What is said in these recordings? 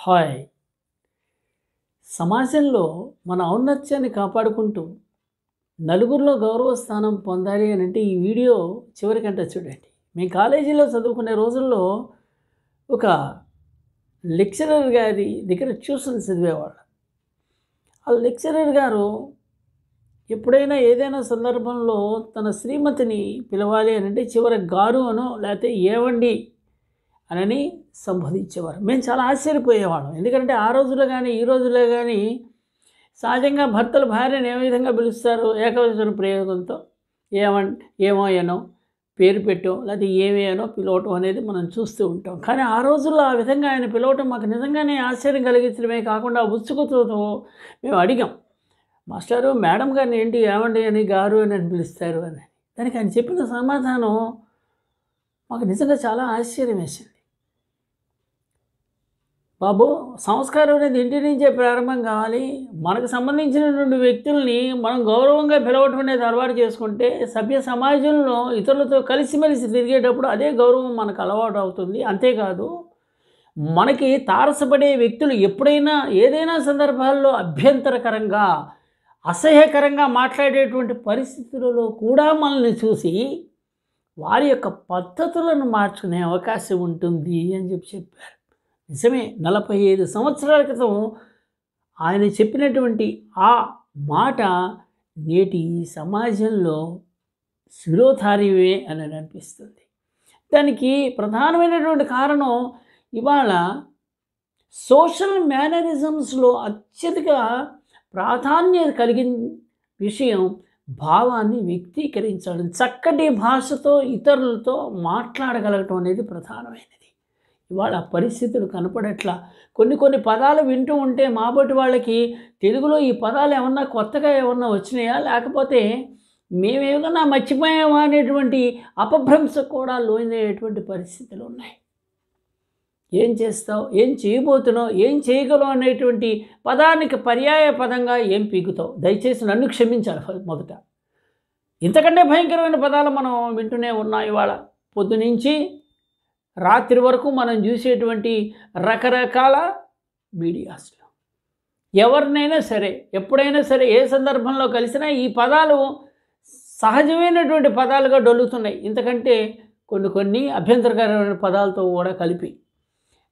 Hi. సమాజంలో మన ఔన్నత్యాన్ని కాపాడుకుంటూ నలుగురిలో గౌరవ స్థానం పొందాలి అని అంటే ఈ వీడియో చివరికంటే చూడండి. మేము కాలేజీలో చదువుకునే రోజుల్లో ఒక లెక్చరర్ గారి దగ్గర ట్యూషన్ చదివేవాళ్ళు. ఆ లెక్చరర్ గారు ఎప్పుడైనా ఏదైనా సందర్భంలో తన శ్రీమతిని పిలవాలి అని అంటే చివరి గారు అనో లేకపోతే ఏవండి అని సంబోధించేవారు. మేము చాలా ఆశ్చర్యపోయేవాళ్ళం. ఎందుకంటే ఆ రోజుల్లో కానీ ఈ రోజుల్లో కానీ సహజంగా భర్తలు భార్యను ఏ విధంగా పిలుస్తారు? ఏకవచన ప్రయోగంతో ఏమో అనో పేరు పెట్టో లేకపోతే ఏమి అనో పిలవటం అనేది మనం చూస్తూ ఉంటాం. కానీ ఆ రోజుల్లో ఆ విధంగా ఆయన పిలవటం మాకు నిజంగానే ఆశ్చర్యం కలిగించడమే కాకుండా ఉత్సుకతతో మేము అడిగాం, మాస్టారు మేడం గారిని ఏంటి ఏమండి అని గారు అని పిలుస్తారు అని. దానికి ఆయన చెప్పిన సమాధానం మాకు నిజంగా చాలా ఆశ్చర్యం వేసింది. బాబు, సంస్కారం అనేది ఇంటి నుంచే ప్రారంభం కావాలి. మనకు సంబంధించినటువంటి వ్యక్తుల్ని మనం గౌరవంగా పిలవటం అనేది అలవాటు చేసుకుంటే సభ్య సమాజంలో ఇతరులతో కలిసిమెలిసి తిరిగేటప్పుడు అదే గౌరవం మనకు అలవాటు అవుతుంది. అంతేకాదు, మనకి తారసపడే వ్యక్తులు ఎప్పుడైనా ఏదైనా సందర్భాల్లో అభ్యంతరకరంగా అసహ్యకరంగా మాట్లాడేటువంటి పరిస్థితులలో కూడా మనల్ని చూసి వారి యొక్క పద్ధతులను మార్చుకునే అవకాశం ఉంటుంది అని చెప్పారు. నిజమే, 45 సంవత్సరాల క్రితం ఆయన చెప్పినటువంటి ఆ మాట నేటి సమాజంలో శిరోధార్యమే అని అనిపిస్తుంది. దానికి ప్రధానమైనటువంటి కారణం ఇవాళ సోషల్ మేనరిజమ్స్లో అత్యధిక ప్రాధాన్యత కలిగిన విషయం భావాన్ని వ్యక్తీకరించడం, చక్కటి భాషతో ఇతరులతో మాట్లాడగలగటం అనేది ప్రధానమైనది. ఇవాళ పరిస్థితులు కనపడట్లా. కొన్ని పదాలు వింటూ ఉంటే మాబోటి వాళ్ళకి తెలుగులో ఈ పదాలు ఏమన్నా కొత్తగా ఏమన్నా వచ్చినాయా, లేకపోతే మేమేమన్నా మర్చిపోయామా అనేటువంటి అపభ్రంశ కూడా లోనయ్యేటువంటి పరిస్థితులు ఉన్నాయి. ఏం చేస్తావు, ఏం చేయబోతున్నావు, ఏం చేయగలవు అనేటువంటి పదానికి పర్యాయ పదంగా ఏం పీకుతావు? దయచేసి నన్ను క్షమించాలి. మొదట ఇంతకంటే భయంకరమైన పదాలు మనం వింటూనే ఉన్నాం. ఇవాళ పొద్దునుంచి రాత్రి వరకు మనం చూసేటువంటి రకరకాల మీడియాస్లో ఎవరినైనా సరే ఎప్పుడైనా సరే ఏ సందర్భంలో కలిసినా ఈ పదాలు సహజమైనటువంటి పదాలుగా డొల్లుతున్నాయి. ఇంతకంటే కొన్ని అభ్యంతరకరమైన పదాలతో కూడా కలిపి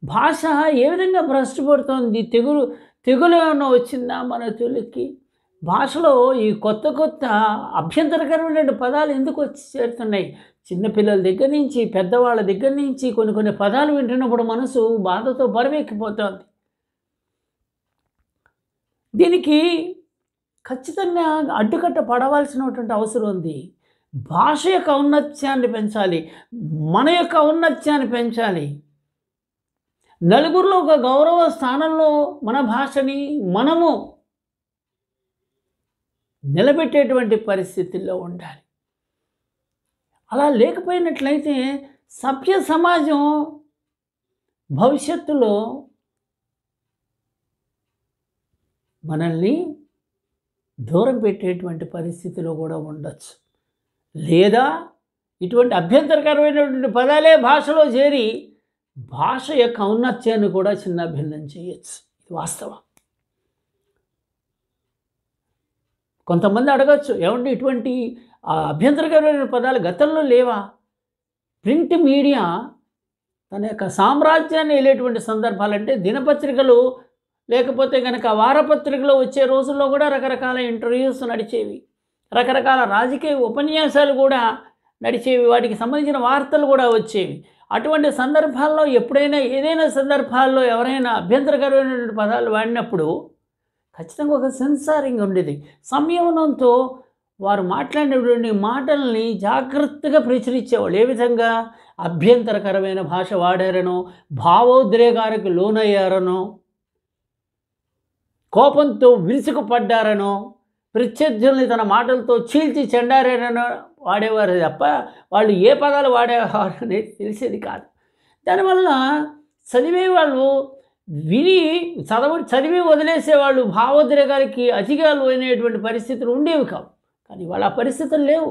భాష ఏ విధంగా భ్రష్టపడుతోంది. తెగులు ఏమన్నా వచ్చిందా మన తెలుగుకి? భాషలో ఈ కొత్త అభ్యంతరకరమైన పదాలు ఎందుకు వచ్చి చేరుతున్నాయి? చిన్నపిల్లల దగ్గర నుంచి పెద్దవాళ్ళ దగ్గర నుంచి కొన్ని పదాలు వింటున్నప్పుడు మనసు బాధతో బరువెక్కిపోతుంది. దీనికి ఖచ్చితంగా అడ్డుకట్ట పడవలసినటువంటి అవసరం ఉంది. భాష యొక్క ఔన్నత్యాన్ని పెంచాలి, మన యొక్క ఔన్నత్యాన్ని పెంచాలి. నలుగురిలో ఒక గౌరవ స్థానంలో మన భాషని మనము నిలబెట్టేటువంటి పరిస్థితుల్లో ఉండాలి. అలా లేకపోయినట్లయితే సభ్య సమాజం భవిష్యత్తులో మనల్ని దూరం పెట్టేటువంటి పరిస్థితిలో కూడా ఉండొచ్చు. లేదా ఇటువంటి అభ్యంతరకరమైనటువంటి పదాలే భాషలో చేరి భాష యొక్క ఔన్నత్యాన్ని కూడా చిన్నభిన్నం చేయొచ్చు. ఇది వాస్తవం. కొంతమంది అడగచ్చు, ఏమంటే ఇటువంటి అభ్యంతరకరమైన పదాలు గతంలో లేవా? ప్రింట్ మీడియా తన యొక్క సామ్రాజ్యాన్ని వెళ్ళేటువంటి సందర్భాలంటే దినపత్రికలు లేకపోతే కనుక వారపత్రికలు వచ్చే రోజుల్లో కూడా రకరకాల ఇంటర్వ్యూస్ నడిచేవి, రకరకాల రాజకీయ ఉపన్యాసాలు కూడా నడిచేవి, వాటికి సంబంధించిన వార్తలు కూడా వచ్చేవి. అటువంటి సందర్భాల్లో ఎప్పుడైనా ఏదైనా సందర్భాల్లో ఎవరైనా అభ్యంతరకరమైనటువంటి పదాలు వాడినప్పుడు ఖచ్చితంగా ఒక సెన్సారింగ్ ఉండేది. సంయమనంతో వారు మాట్లాడినటువంటి మాటల్ని జాగ్రత్తగా ప్రచురించేవాళ్ళు. ఏ విధంగా? అభ్యంతరకరమైన భాష వాడారనో, భావోద్రేకాలకు లోనయ్యారనో, కోపంతో విరుచుకుపడ్డారనో, ప్రత్యర్థుల్ని తన మాటలతో చీల్చి చెండారనో వాడేవారు తప్ప వాళ్ళు ఏ పదాలు వాడేవారు అనేది తెలిసేది కాదు. దానివల్ల చదివేవాళ్ళు చదివి వదిలేసేవాళ్ళు భావోద్రేకాలకి అతిగా లోనైనటువంటి పరిస్థితులు ఉండేవి కావు. కానీ వాళ్ళ పరిస్థితులు లేవు.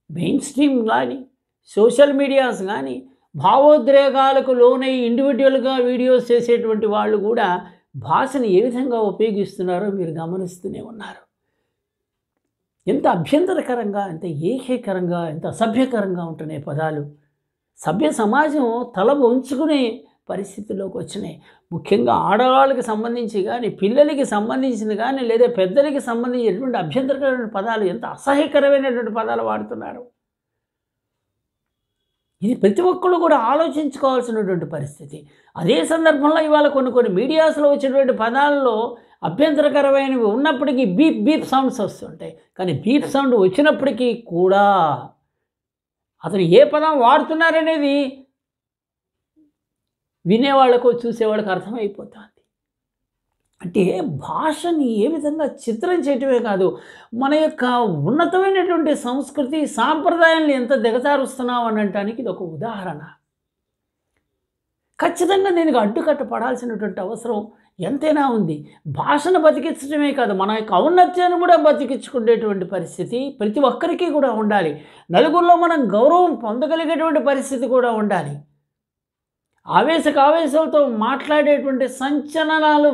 మెయిన్ స్ట్రీమ్ కానీ సోషల్ మీడియాస్ కానీ భావోద్రేకాలకు లోనై ఇండివిజువల్గా వీడియోస్ చేసేటువంటి వాళ్ళు కూడా భాషను ఏ విధంగా ఉపయోగిస్తున్నారో మీరు గమనిస్తూనే ఉన్నారు. ఎంత అభ్యంతరకరంగా, ఎంత ఏకీకరంగా, ఎంత అసభ్యకరంగా ఉంటున్నాయి పదాలు. సభ్య సమాజం తల వంచుకునే పరిస్థితుల్లోకి వచ్చినాయి. ముఖ్యంగా ఆడవాళ్ళకి సంబంధించి కానీ, పిల్లలకి సంబంధించింది కానీ, లేదా పెద్దలకి సంబంధించినటువంటి అభ్యంతరకరమైన పదాలు, ఎంత అసహ్యకరమైనటువంటి పదాలు వాడుతున్నారు. ఇది ప్రతి ఒక్కళ్ళు కూడా ఆలోచించుకోవాల్సినటువంటి పరిస్థితి. అదే సందర్భంలో ఇవాళ కొన్ని మీడియాస్లో వచ్చినటువంటి పదాల్లో అభ్యంతరకరమైనవి ఉన్నప్పటికీ బీప్ బీప్ సౌండ్స్ వస్తుంటాయి. కానీ బీప్ సౌండ్ వచ్చినప్పటికీ కూడా అతను ఏ పదం వాడుతున్నారనేది వినేవాళ్ళకు, చూసేవాళ్ళకు అర్థమైపోతుంది. అంటే భాషని ఏ విధంగా చిత్రం చేయటమే కాదు, మన యొక్క ఉన్నతమైనటువంటి సంస్కృతి సాంప్రదాయాన్ని ఎంత దిగజారుస్తున్నాం అని అనటానికి ఇది ఒక ఉదాహరణ. ఖచ్చితంగా దీనికి అడ్డుకట్ట పడాల్సినటువంటి అవసరం ఎంతైనా ఉంది. భాషను బతికించడమే కాదు, మన యొక్క ఔన్నత్యాన్ని కూడా బతికించుకునేటువంటి పరిస్థితి ప్రతి ఒక్కరికి కూడా ఉండాలి. నలుగురిలో మనం గౌరవం పొందగలిగేటువంటి పరిస్థితి కూడా ఉండాలి. ఆవేశాలతో మాట్లాడేటువంటి సంచలనాలు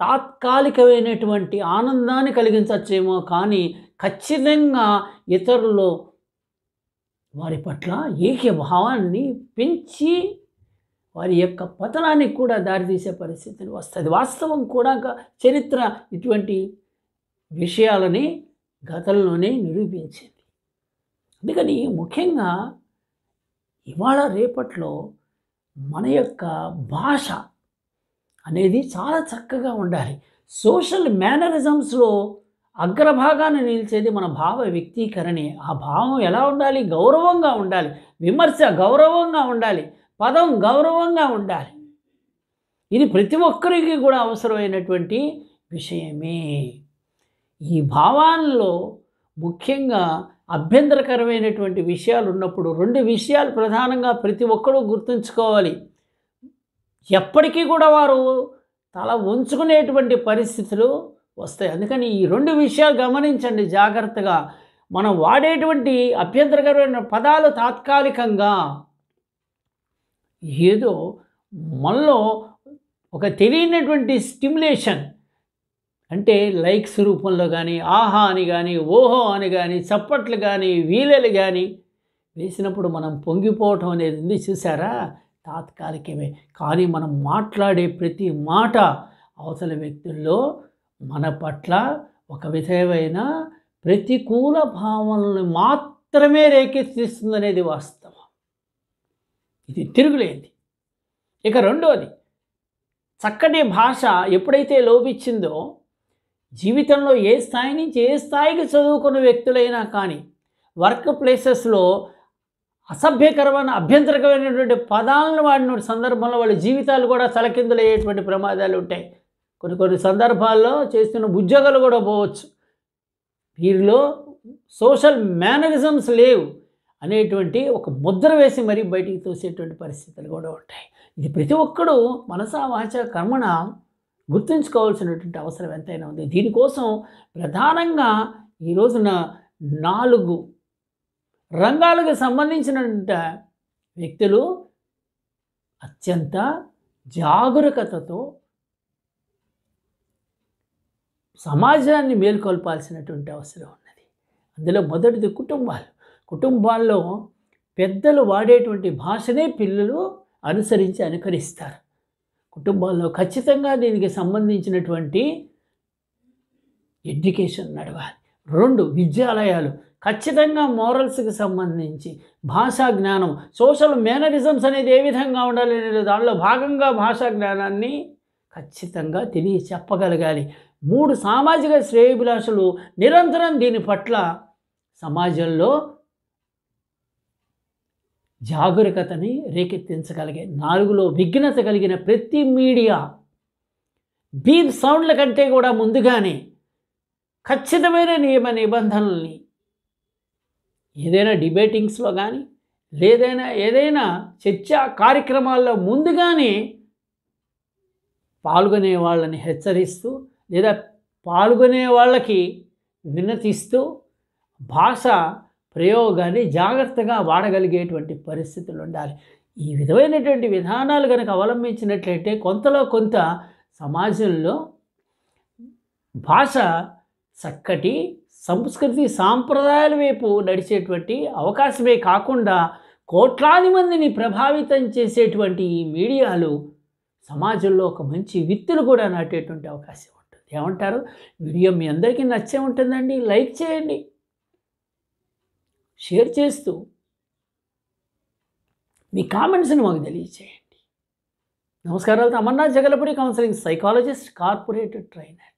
తాత్కాలికమైనటువంటి ఆనందాన్ని కలిగించవచ్చేమో, కానీ ఖచ్చితంగా ఇతరులు వారి పట్ల ఏకీభావాన్ని పెంచి వారి యొక్క పతనానికి కూడా దారితీసే పరిస్థితిని వస్తుంది. వాస్తవం కూడా చరిత్ర ఇటువంటి విషయాలని గతంలోనే నిరూపించింది. అందుకని ముఖ్యంగా ఇవాళ రేపట్లో మన యొక్క భాష అనేది చాలా చక్కగా ఉండాలి. సోషల్ మేనరిజమ్స్లో అగ్రభాగాన్ని నిలిచేది మన భావ వ్యక్తీకరణే. ఆ భావం ఎలా ఉండాలి? గౌరవంగా ఉండాలి. విమర్శ గౌరవంగా ఉండాలి. పదం గౌరవంగా ఉండాలి. ఇది ప్రతి ఒక్కరికి కూడా అవసరమైనటువంటి విషయమే. ఈ భావాల్లో ముఖ్యంగా అభ్యంతరకరమైనటువంటి విషయాలు ఉన్నప్పుడు రెండు విషయాలు ప్రధానంగా ప్రతి ఒక్కరూ గుర్తుంచుకోవాలి. ఎప్పటికీ కూడా వారు తల ఉంచుకునేటువంటి పరిస్థితులు వస్తాయి. అందుకని ఈ రెండు విషయాలు గమనించండి జాగ్రత్తగా. మనం వాడేటువంటి అభ్యంతరకరమైన పదాలు తాత్కాలికంగా ఏదో మనలో ఒక తెలియనటువంటి స్టిమ్యులేషన్, అంటే లైక్స్ రూపంలో కానీ, ఆహా అని కానీ, ఓహో అని కానీ, చప్పట్లు కానీ, వీలలు కానీ వేసినప్పుడు మనం పొంగిపోవటం అనేది ఉంది చూసారా, తాత్కాలికమే. కానీ మనం మాట్లాడే ప్రతి మాట అవతల వ్యక్తుల్లో మన పట్ల ఒక విధమైన ప్రతికూల భావనలను మాత్రమే రేకెత్తిస్తుందనేది వాస్తవం. ఇది తిరుగులేంది. ఇక రెండోది, చక్కటి భాష ఎప్పుడైతే లోపించిందో, జీవితంలో ఏ స్థాయి నుంచి ఏ స్థాయికి చదువుకున్న వ్యక్తులైనా కానీ వర్క్ ప్లేసెస్లో అసభ్యకరమైన అభ్యంతరకరమైనటువంటి పదాలను వాడిన సందర్భంలో వాళ్ళ జీవితాలు కూడా తలకిందులయ్యేటువంటి ప్రమాదాలు ఉంటాయి. కొన్ని సందర్భాల్లో చేస్తున్న ఉద్యోగాలు కూడా పోవచ్చు. వీరిలో సోషల్ మేనరిజమ్స్ లేవు అనేటువంటి ఒక ముద్ర వేసి మరీ బయటికి తోసేటువంటి పరిస్థితులు కూడా ఉంటాయి. ఇది ప్రతి ఒక్కడూ మనసా వాచ కర్మణ గుర్తుంచుకోవాల్సినటువంటి అవసరం ఎంతైనా ఉంది. దీనికోసం ప్రధానంగా ఈ రోజున 4 రంగాలకు సంబంధించిన వ్యక్తులు అత్యంత జాగరూకతతో సమాజాన్ని మేల్కొల్పాల్సినటువంటి అవసరం ఉన్నది. అందులో మొదటిది కుటుంబాల్లో పెద్దలు వాడేటువంటి భాషనే పిల్లలు అనుకరిస్తారు. కుటుంబాల్లో ఖచ్చితంగా దీనికి సంబంధించినటువంటి ఎడ్యుకేషన్ నడవాలి. 2 విద్యాలయాలు ఖచ్చితంగా మోరల్స్కి సంబంధించి భాషా జ్ఞానం, సోషల్ మేనరిజమ్స్ అనేది ఏ విధంగా ఉండాలి అనేది దానిలో భాగంగా భాషా జ్ఞానాన్ని ఖచ్చితంగా చెప్పగలగాలి. 3 సామాజిక శ్రేయోభిలాషులు నిరంతరం దీని పట్ల సమాజంలో జాగరూకతని రేకెత్తించగలిగే. 4లో విఘ్నత కలిగిన ప్రతి మీడియా బీప్ సౌండ్ల కంటే కూడా ముందుగానే ఖచ్చితమైన నియమ నిబంధనల్ని ఏదైనా డిబేటింగ్స్లో కానీ ఏదైనా చర్చా కార్యక్రమాల్లో ముందుగానే పాల్గొనే వాళ్ళని హెచ్చరిస్తూ లేదా పాల్గొనే వాళ్ళకి విన్నతిస్తూ భాష ప్రయోగాన్ని జాగ్రత్తగా వాడగలిగేటువంటి పరిస్థితులు ఉండాలి. ఈ విధమైనటువంటి విధానాలు కనుక అవలంబించినట్లయితే కొంతలో కొంత సమాజంలో భాష చక్కటి సంస్కృతి సాంప్రదాయాల వైపు నడిచేటువంటి అవకాశమే కాకుండా కోట్లాది మందిని ప్రభావితం చేసేటువంటి ఈ మీడియాలు సమాజంలో ఒక మంచి విత్తులు కూడా నాటేటువంటి అవకాశం ఉంటుంది. ఏమంటారు? వీడియో మీ అందరికీ నచ్చే ఉంటుందండి. లైక్ చేయండి, షేర్ చేస్తూ మీ కామెంట్స్ని మాకు తెలియచేయండి. నమస్కారాలతో Amarnath Jagalapudi, counselling psychologist, corporate trainer.